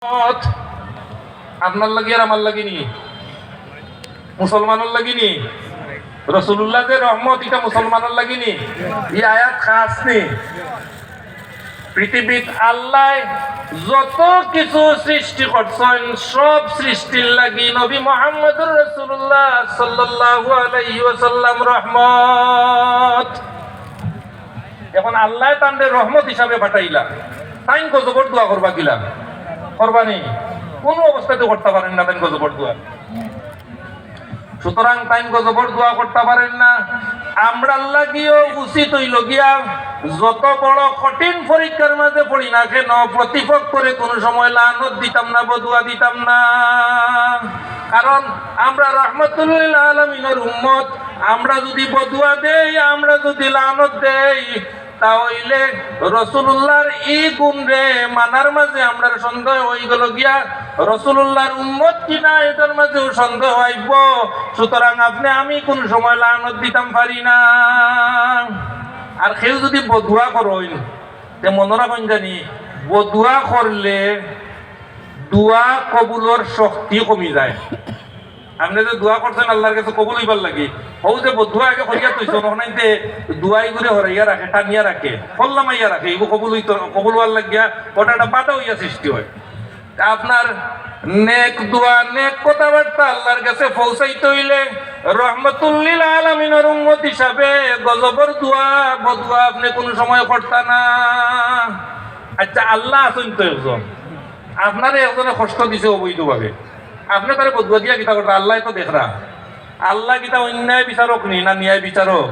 মত আপনার লাগি আর আমার লাগি নি, মুসলমানের লাগি নি। রাসূলুল্লাহ যে রহমত এটা মুসলমানের লাগি নি। এই আয়াত খাস নি। পৃথিবীত আল্লাহ যত কিছু সৃষ্টি করছেন সব সৃষ্টির লাগি নবী মুহাম্মদুর রাসূলুল্লাহ সাল্লাল্লাহু আলাইহি ওয়াসাল্লাম রহমত। এখন আল্লাহ তান্ডে রহমত হিসাবে পাঠাইলা, তাই গজবর দোয়া করবা কিলা করবানি, কোনো অবস্থাতে করতে পারেন না তাই গজবর দোয়া। সুতরাং তাই গজবর দোয়া করতে পারেন না। আমরা লাগিও উচিত হইল গিয়া যত বড় কঠিন পরীক্ষার মাঝে পড়ি না কেন প্রতিপক্ষরে কোনো সময় লানত দিতাম না, বদুয়া দিতাম না। কারণ আমরা রহমতুল্লিল আলামিনের উম্মত। আমরা যদি বদুয়া দেই, আমরা যদি লানত দেই, তাহলে রাসূলুল্লাহর এই গুণ রে মানার মাঝে আমরা সন্দেহ হয়ে গেল গিয়া রাসূলুল্লাহর উম্মত কিনা এটার মাঝেও সন্দেহ হইব। সুতরাং আপনি আমি কোন সময় লানত দিতাম পারি না। আর কেউ যদি বদুয়া করেন তে মনে রাখেন জানি বদুয়া করলে দোয়া কবুলের শক্তি কমি যায়। আপনি যে দোয়া করছেন আল্লাহর কাছে কবুল হইবার লাগে, হও যে বদুয়া আগে করিয়া তৈছ নখনাইতে দোয়াই করে হরাইয়া রাখে, টানিয়া রাখে, ফল্লামাইয়া রাখে, এগুলো কবুল হইতো কবুল হওয়ার লাগিয়া ওটা একটা বাধা হইয়া সৃষ্টি হয়। আপনার নেক দোয়া নেক কথাবার্তা আল্লাহর কাছে পৌঁছাইতে হইলে রহমতুল্লিল আলামিনের উম্মত হিসাবে গজবর দোয়া বদুয়া আপনি কোনো সময় করতা না। আচ্ছা আল্লাহ আছেন তো একজন, আপনারে একজনে কষ্ট দিছে অবৈধভাবে, আপনি তারে বদুয়া দিয়া কিতা করতে, আল্লাহ তো দেখরা। আল্লাহ কিতা অন্যায় বিচারক নি না ন্যায় বিচারক,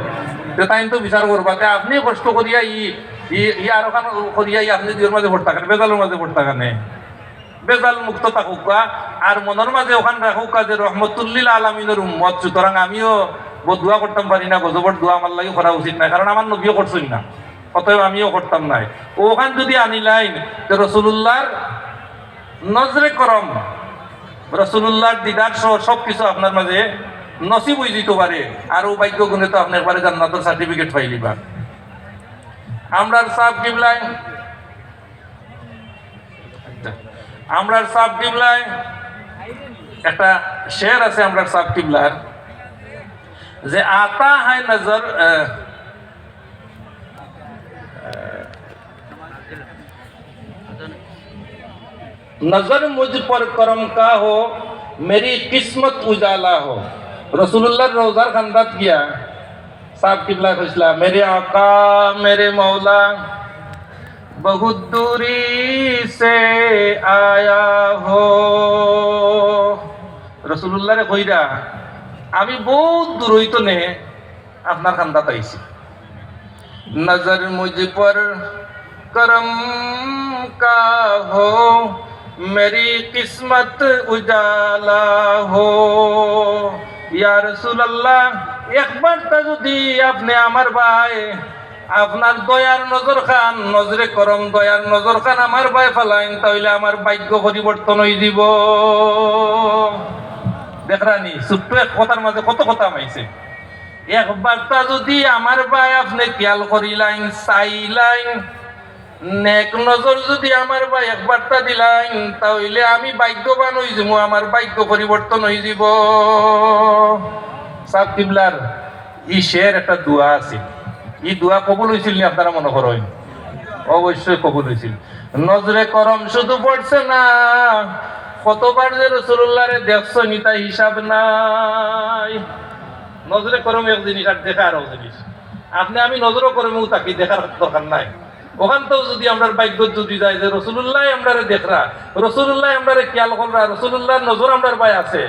তাই তো বিচার করবা। আপনি কষ্ট করিয়া ই আরো খান করিয়া আপনি দিওর মাঝে ভোট থাকেন, বেজালের মাঝে ভোট থাকেন, বেজাল মুক্ত থাকুকা আর মনের মাঝে ওখান রাখুকা যে রহমতুল্লিল আলামিনের উম্মত। সুতরাং আমিও বদুয়া করতাম পারি না, গজবর দোয়া আমার লাগে করা উচিত না, কারণ আমার নবীও করছেন না, অতএব আমিও করতাম নাই। ওখান যদি আনিলাইন যে রাসূলুল্লাহর নজরে করম, রাসূলুল্লাহর দিদার সহ সবকিছু আপনার মাঝে নসিব হয়ে যেতে পারে। আর ও ভাগ্য গুণে তো আপনার পারে জান্নাতের সার্টিফিকেট পাইলিবা। আমরার সাহেব কিবলায় আমরার সাহেব কিবলায় একটা শের আছে আমরার সাহেব কিবলার যে আতা হায় নজর नजर मुझ पर करम का हो मेरी किस्मत उजाला हो। रसूलुल्लाह रोजार खंदात किया साहब किबला फैसला मेरे आका मेरे मौला बहुत दूरी से आया हो। रसूलुल्लाह रे কইরা আমি বহুত দূর হইতো নে আপনার খান্দাত আইছি। नजर मुझ पर करम का हो मेरी किस्मत उजाला हो। या रसूल अल्लाह একবার তা যদি আপনি আমার ভাই আপনার দয়ার নজর খান, নজরে করম দয়ার নজর খান আমার ভাই ফেলাইন, তাহলে আমার ভাগ্য পরিবর্তন হয়ে দিব। দেখরানি ছোট্ট এক কথার মাঝে কত কথা মাইছে। একবার তা যদি আমার ভাই আপনি খেয়াল করিলাইন চাইলাইন, নেক নজর যদি আমার ভাই একবারটা দিলাইন, তাহলে আমি ভাগ্যবান হয়ে যাব, আমার ভাগ্য পরিবর্তন হয়ে যাব। সাহেব কিবলার ই শের একটা দোয়া আছে, এই দোয়া কবুল হয়েছিল নি আপনারা মনে করেন? অবশ্যই কবুল হয়েছিল। নজরে করম শুধু পড়ছে না, কতবার যে রাসূলুল্লাহ রে দেখছো নি তাই হিসাব নাই। নজরে করম এক জিনিস আর দেখা আর এক জিনিস। আপনি আমি নজরও করমও তাকে দেখার দরকার নাই। ওখান তো যদি আমরা ভাগ্য যদি যায় যে রাসূলুল্লাহ আমরা দেখরা, রাসূলুল্লাহ আমরা খেয়াল কররা, রাসূলুল্লাহর নজর আমরা ভাই আছে,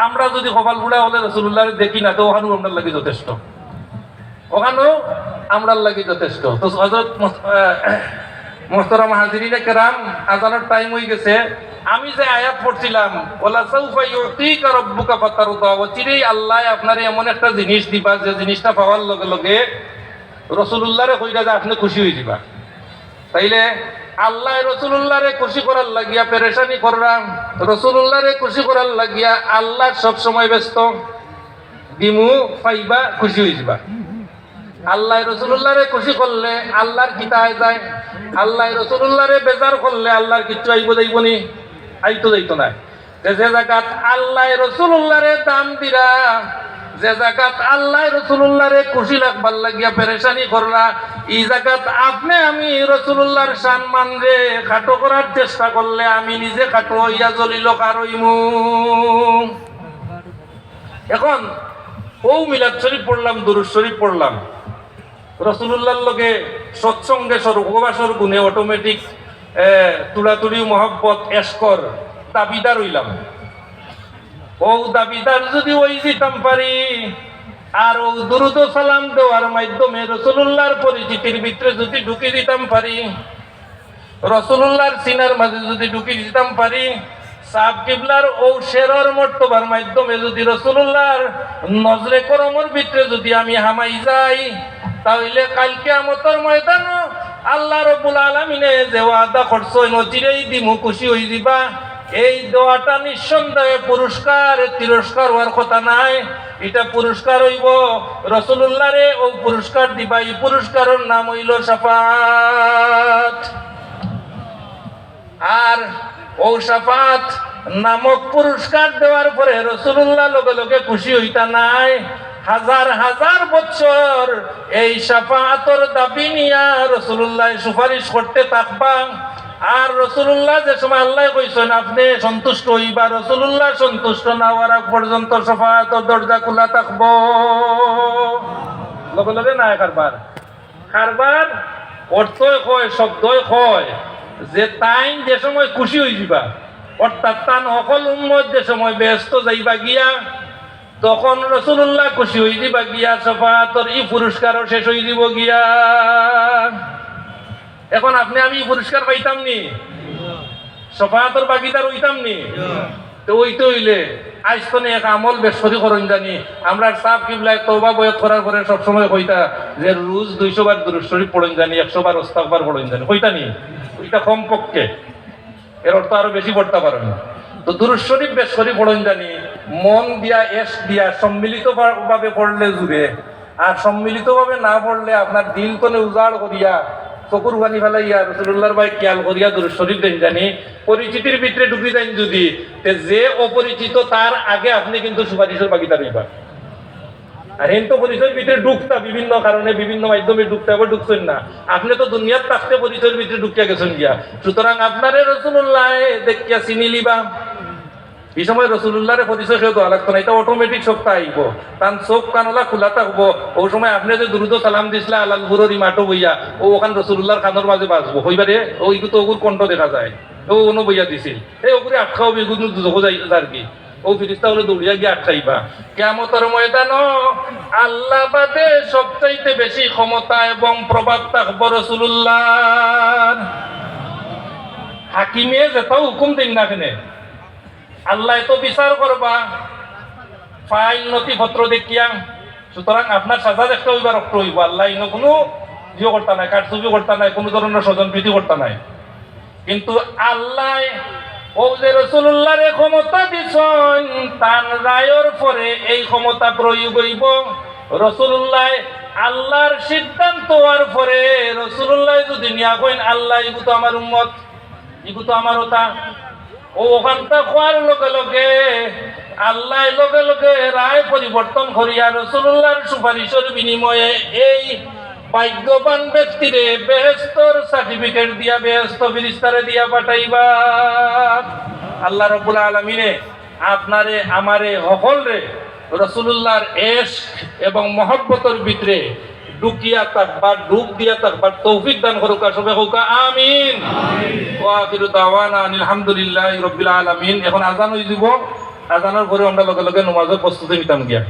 আমরা যদি কপাল বুড়া হলে রাসূলুল্লাহ দেখি না তো ওখানেও আমরা লাগি যথেষ্ট, ওখানেও আমরা লাগি যথেষ্ট। তো হযরত মুহতারাম হাজিরিনে কেরাম আযানের টাইম হয়ে গেছে। আমি যে আয়াত পড়ছিলাম ওয়ালা সাউফা ইউতিকা রাব্বুকা ফাতারদা, অচিরেই আল্লাহ আপনারে এমন একটা জিনিস দিবা যে জিনিসটা পাওয়ার লগে লগে রাসূলুল্লাহরে কইরা যে আপনি খুশি হয়ে যাবা। তাইলে আল্লাহ রাসূলুল্লাহরে খুশি করার লাগিয়া পেরেশানি করলাম, রাসূলুল্লাহরে খুশি করার লাগিয়া আল্লাহ সব সময় ব্যস্ত, দিমু পাইবা খুশি হয়ে যাবা। আল্লাহ রাসূলুল্লাহরে খুশি করলে আল্লাহর কিতায় যায়, আল্লাহ রাসূলুল্লাহরে বেজার করলে আল্লাহর কিচ্ছু আইব যাইবনি। আইতো যাইতো না। যে জায়গাত আল্লাহ রসুল্লাহরে দাম দিরা, যে জায়গাত আল্লাহ রসুল্লাহরে খুশি রাখবার লাগিয়া পেরেশানি করলা, এই জায়গাত আপনি আমি রসুল্লাহর সম্মান রে খাটো করার চেষ্টা করলে আমি নিজে খাটো হইয়া জ্বলিল কারইমু। এখন ও মিলাদ শরীফ পড়লাম, দুরূদ শরীফ পড়লাম, রসুল্লাহর লগে সৎসঙ্গে স্বর্গবাসর গুণে অটোমেটিক তুড়াতুড়ি মহব্বত এসকর দাবিদার হইলাম। ও দাবিদার যদি ওই দিতাম পারি, আর ও দুরুদ ও সালাম দেওয়ার মাধ্যমে রসুল্লাহর পরিচিতির ভিতরে যদি ঢুকি দিতাম পারি, রসুল্লাহর সিনার মাঝে যদি ঢুকি দিতাম পারি, সাহাব কিবলার ও শেরর মর্তবার মাধ্যমে যদি রসুল্লাহর নজরে করমর ভিতরে যদি আমি হামাই যাই, তাহলে কালকে কিয়ামতের ময়দানে আল্লাহ রাব্বুল আলামিনে যে ওয়াদা করছেন অচিরেই দিমু খুশি হই দিবা, এই দোয়াটা নিঃসন্দেহে পুরস্কার তিরস্কার হওয়ার কথা নাই। এটা পুরস্কার হইব রসুল্লাহরে ও পুরস্কার দিবা, এই পুরস্কারের নাম হইল শাফাত। আর ও শাফাত নামক পুরস্কার দেওয়ার পরে রসুল্লাহ লগে লগে খুশি হইতা নাই, হাজার হাজার বছর এই শাফাতর দাবি নিয়া রসুল্লাহ সুপারিশ করতে থাকবা। আর রসুল্লাহ যে সময় আল্লাহ কইছেন আপনি সন্তুষ্ট হইবা, রসুল্লাহ সন্তুষ্ট না হওয়ার আগ পর্যন্ত শাফাতর দরজা খোলা থাকবো। লগে লগে না কারবার কারবার অর্থই কয় শব্দই কয় যে তাই যে সময় খুশি হয়ে যাবা, অর্থাৎ তান সকল উম্মত যে সময় ব্যস্ত যাইবা গিয়া, তখন রসুল্লাহ খুশি হয়ে যাবা গিয়া, শাফাতর ই পুরস্কারও শেষ হয়ে যাব গিয়া। এখন আপনি আমি পুরস্কার পাইতাম নি, শাফাতর বাগিদার হইতাম নি? তো ওইতে হইলে আজ তো এক আমল বেশি করুন জানি। আমরা সাহাব কিবলায় তওবা বয়াত করার পরে সবসময় কইতা যে রোজ 200 বার দুরূদ শরীফ পড়ুন জানি, 100 বার ইস্তিগফার পড়ুন জানি, কইতা নি? ওইটা কম পক্ষে, এর অর্থ আরো বেশি পড়তে পারেন। তো দুরূদ শরীফ বেশ করে পড়ুন জানি, মন দিয়া এশ দিয়া সম্মিলিত ভাবে পড়লে জুড়ে, আর সম্মিলিত ভাবে না পড়লে আপনার দিল কোনে উজাড় করিয়া চকুর পানি ফেলাইয়া রসুল্লাহর ভাই খেয়াল করিয়া দুরূদ শরীফ দেন জানি, পরিচিতির ভিতরে ঢুকি দেন যদি, যে অপরিচিত তার আগে আপনি কিন্তু সুপারিশের বাগিদার হইবা। আর হিন্দু পরিচয়ের ভিতরে ঢুকতা বিভিন্ন কারণে বিভিন্ন মাধ্যমে ঢুকতে আবার ঢুকছেন না, আপনি তো দুনিয়ার থাকতে পরিচয়ের ভিতরে ঢুকিয়া গেছেন গিয়া। সুতরাং আপনারে রসুল্লাহ দেখিয়া চিনি লিবা। এই সময় রসুল্লাহরে পরিচয় সে দেওয়া লাগতো না, এটা অটোমেটিক সবটা আইব, তার চোখ কানলা খোলা থাকবো। ওই সময় আপনি যে দুরুদ সালাম দিছিলা আলালপুরের মাঠো বইয়া, ও ওখান রসুল্লাহর খানোর মাঝে বাঁচবো হইবারে, ওই তো ওগুর কণ্ঠ দেখা যায়, ও অন্য বইয়া দিছিল, এই ওগুলি আটকাও বেগুন দুঃখ যাই আর কি, ও ফিরিস্তা হলে দৌড়িয়া গিয়ে আটকাইবা। কিয়ামতের ময়দানে আল্লাহ বাদে সবচাইতে বেশি ক্ষমতা এবং প্রভাব থাকবো রসুল্লাহর। হাকিমে যেটাও হুকুম দিন না কেন, আল্লাহ তো বিচার করবা ফাইল নথিপত্র দেখিয়া। সুতরাং আপনার সাজা দেখতে হইবা, রক্ত হইব। আল্লাহ ইনো কোনো ইয়ে করতা নাই, কারচুপি করতা নাই, কোনো ধরনের স্বজন প্রীতি করতা নাই। কিন্তু আল্লাহ ও যে রসুল্লাহরে ক্ষমতা দিছেন, তার রায়ের পরে এই ক্ষমতা প্রয়োগ হইব। রসুল্লাহ আল্লাহর সিদ্ধান্ত হওয়ার পরে রসুল্লাহ যদি নিয়া কইন আল্লাহ ইগু তো আমার উম্মত, ইগু তো আমার ওটা, ও ওখানটা খোয়ার লগে লগে আল্লাহ লগে লগে রায় পরিবর্তন করিয়া রসুল্লাহর সুপারিশের বিনিময়ে এই ভাগ্যবান ব্যক্তিরে বেহেশতের সার্টিফিকেট দিয়া বেহেশত ফেরেশতারে দিয়া পাঠাইবা। আল্লাহ রাব্বুল আলামিনে আপনারে আমারে সকলরে রসুল্লাহর ইশক এবং মহব্বতের ভিতরে ডুকিয়া থাকবার, ডুব দিয়া থাকবার তৌফিক দান করুক। সবাই হোক আমিন। ওয়া আখিরু দাওয়ানা আলহামদুলিল্লাহি রাব্বিল আলামিন। এখন আজান হয়ে যাব, আজানের পরে আমরা লগে লগে নামাজের প্রস্তুতি নিতাম গিয়া।